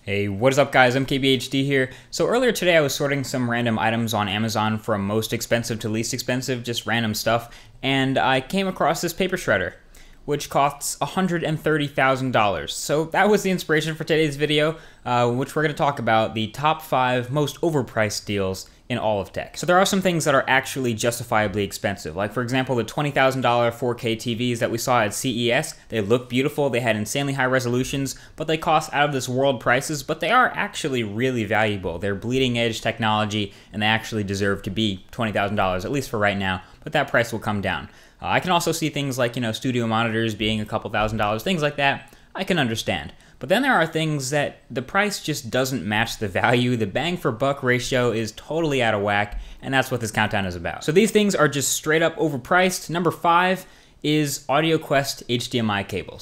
Hey, what is up guys, MKBHD here. So earlier today I was sorting some random items on Amazon from most expensive to least expensive, just random stuff, and I came across this paper shredder, which costs $130,000. So that was the inspiration for today's video, which we're going to talk about the top 5 most overpriced deals in all of tech. So there are some things that are actually justifiably expensive. Like for example, the $20,000 4K TVs that we saw at CES. They look beautiful, they had insanely high resolutions, but they cost out of this world prices, but they are actually really valuable. They're bleeding edge technology and they actually deserve to be $20,000, at least for right now, but that price will come down. I can also see things like, studio monitors being a couple $1,000s, things like that. I can understand. But then there are things that the price just doesn't match the value. The bang for buck ratio is totally out of whack, and that's what this countdown is about. So these things are just straight up overpriced. Number 5 is AudioQuest HDMI cables.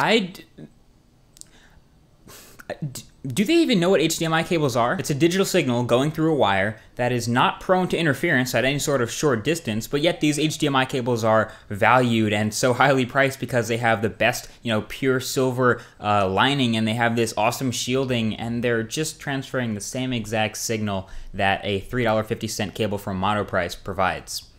Do they even know what HDMI cables are? It's a digital signal going through a wire that is not prone to interference at any sort of short distance, but yet these HDMI cables are valued and so highly priced because they have the best, pure silver lining, and they have this awesome shielding, and they're just transferring the same exact signal that a $3.50 cable from Monoprice provides.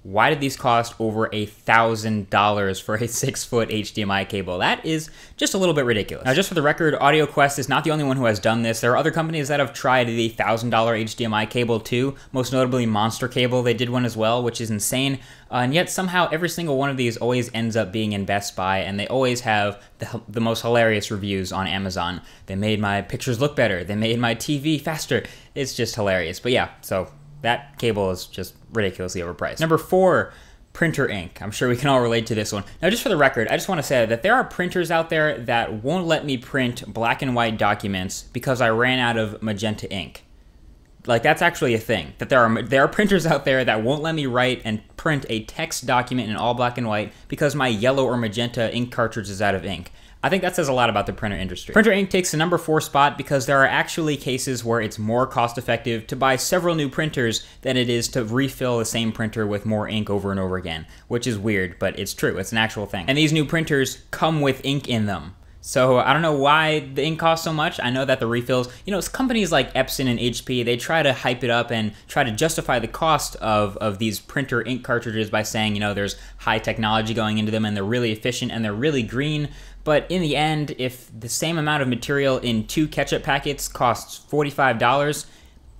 Why did these cost over $1,000 for a 6-foot HDMI cable? That is just a little bit ridiculous. Now, just for the record, AudioQuest is not the only one who has done this. There are other companies that have tried the $1,000 HDMI cable too, most notably Monster Cable. They did one as well, which is insane. And yet somehow every single one of these always ends up being in Best Buy, and they always have the most hilarious reviews on Amazon. They made my pictures look better. They made my TV faster. It's just hilarious. But yeah, so that cable is just ridiculously overpriced. Number 4, printer ink. I'm sure we can all relate to this one. Now, just for the record, I just want to say that there are printers out there that won't let me print black and white documents because I ran out of magenta ink. Like, that's actually a thing. That there are printers out there that won't let me write and print a text document in all black and white because my yellow or magenta ink cartridge is out of ink. I think that says a lot about the printer industry. Printer ink takes the number 4 spot because there are actually cases where it's more cost effective to buy several new printers than it is to refill the same printer with more ink over and over again, which is weird, but it's true. It's an actual thing. And these new printers come with ink in them. So I don't know why the ink costs so much. I know that the refills, it's companies like Epson and HP, they try to hype it up and try to justify the cost of these printer ink cartridges by saying, there's high technology going into them and they're really efficient and they're really green. But in the end, if the same amount of material in 2 ketchup packets costs $45,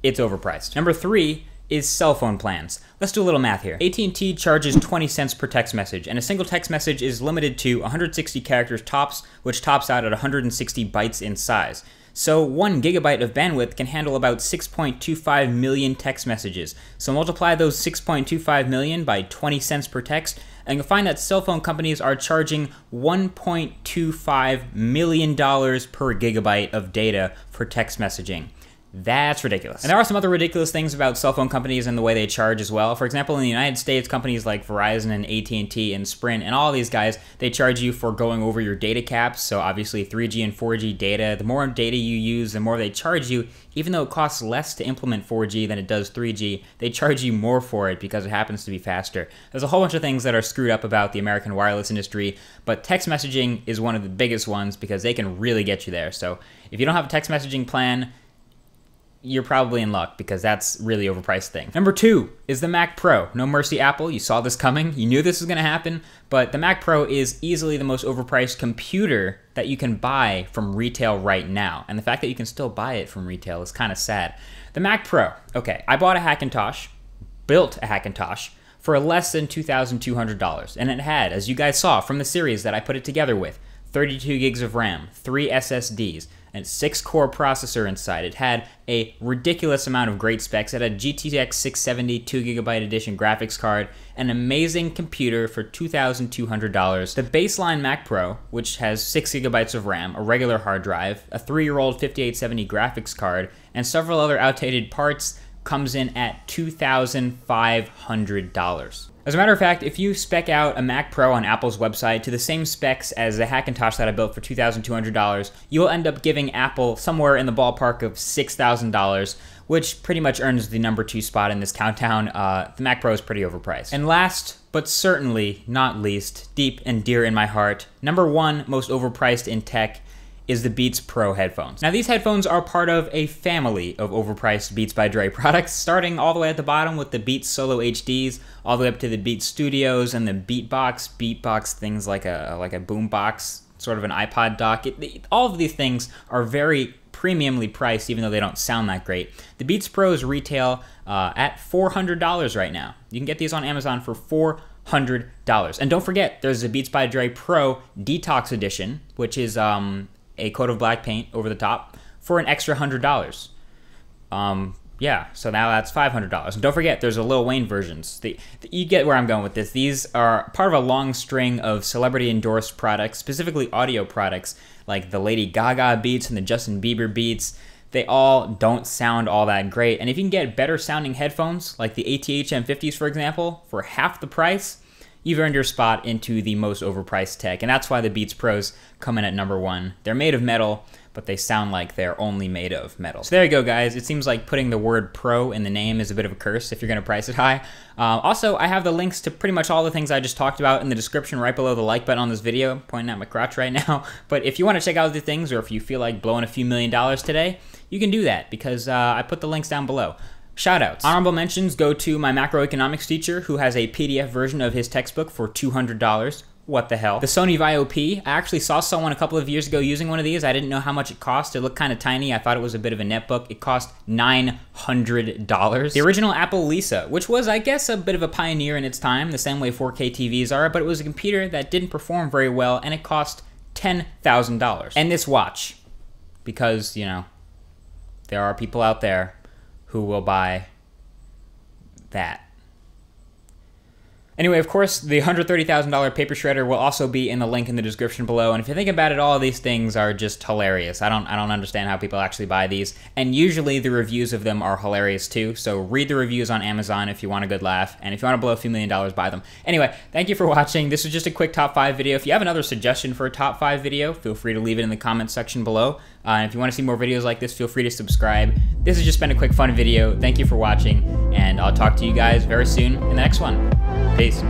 it's overpriced. Number 3 is cell phone plans. Let's do a little math here. AT&T charges 20 cents per text message, and a single text message is limited to 160 characters tops, which tops out at 160 bytes in size. So 1 gigabyte of bandwidth can handle about 6.25 million text messages. So multiply those 6.25 million by 20 cents per text, and you'll find that cell phone companies are charging $1.25 million per gigabyte of data for text messaging. That's ridiculous. And there are some other ridiculous things about cell phone companies and the way they charge as well. For example, in the United States, companies like Verizon and AT&T and Sprint and all these guys, they charge you for going over your data caps. So obviously 3G and 4G data, the more data you use, the more they charge you. Even though it costs less to implement 4G than it does 3G, they charge you more for it because it happens to be faster. There's a whole bunch of things that are screwed up about the American wireless industry, but text messaging is one of the biggest ones because they can really get you there. So if you don't have a text messaging plan, you're probably in luck because that's really overpriced thing. Number 2 is the Mac Pro. No mercy, Apple. You saw this coming. You knew this was going to happen, but the Mac Pro is easily the most overpriced computer that you can buy from retail right now. And the fact that you can still buy it from retail is kind of sad. The Mac Pro. Okay, I bought a Hackintosh, built a Hackintosh for less than $2,200. And it had, as you guys saw from the series that I put it together with, 32 gigs of RAM, 3 SSDs, and 6-core processor inside. It had a ridiculous amount of great specs. It had GTX 670 2GB edition graphics card, an amazing computer for $2,200. The baseline Mac Pro, which has 6GB of RAM, a regular hard drive, a 3-year-old 5870 graphics card, and several other outdated parts, comes in at $2,500. As a matter of fact, if you spec out a Mac Pro on Apple's website to the same specs as the Hackintosh that I built for $2,200, you'll end up giving Apple somewhere in the ballpark of $6,000, which pretty much earns the number 2 spot in this countdown. The Mac Pro is pretty overpriced. And last, but certainly not least, deep and dear in my heart, number 1 most overpriced in tech is the Beats Pro headphones. Now these headphones are part of a family of overpriced Beats by Dre products, starting all the way at the bottom with the Beats Solo HDs, all the way up to the Beats Studios and the Beatbox things like a boombox, sort of an iPod dock. All of these things are very premiumly priced, even though they don't sound that great. The Beats Pros retail at $400 right now. You can get these on Amazon for $400. And don't forget, there's a Beats by Dre Pro Detox Edition, which is a coat of black paint over the top for an extra $100. Yeah, so now that's $500. And don't forget, there's a Lil Wayne versions. You get where I'm going with this. These are part of a long string of celebrity-endorsed products, specifically audio products, like the Lady Gaga Beats and the Justin Bieber Beats. They all don't sound all that great. And if you can get better-sounding headphones, like the ATH M50s, for example, for half the price, you've earned your spot into the most overpriced tech. And that's why the Beats Pros come in at #1. They're made of metal, but they sound like they're only made of metal. So there you go, guys. It seems like putting the word pro in the name is a bit of a curse if you're gonna price it high. Also, I have the links to pretty much all the things I just talked about in the description right below the like button on this video. I'm pointing at my crotch right now. But if you wanna check out the things, or if you feel like blowing a few $1 million today, you can do that, because I put the links down below. Shoutouts. Honorable mentions go to my macroeconomics teacher, who has a PDF version of his textbook for $200. What the hell? The Sony VIO-P. I actually saw someone a couple of years ago using one of these. I didn't know how much it cost. It looked kind of tiny. I thought it was a bit of a netbook. It cost $900. The original Apple Lisa, which was, I guess, a bit of a pioneer in its time, the same way 4K TVs are, but it was a computer that didn't perform very well, and it cost $10,000. And this watch, because, you know, there are people out there who will buy that. Anyway, of course, the $130,000 paper shredder will also be in the link in the description below. And if you think about it, all of these things are just hilarious. I don't understand how people actually buy these. And usually the reviews of them are hilarious too. So read the reviews on Amazon if you want a good laugh. And if you want to blow a few $1 million, buy them. Anyway, thank you for watching. This was just a quick top 5 video. If you have another suggestion for a top 5 video, feel free to leave it in the comments section below. And if you want to see more videos like this, feel free to subscribe. This has just been a quick fun video. Thank you for watching, and I'll talk to you guys very soon in the next one. Peace.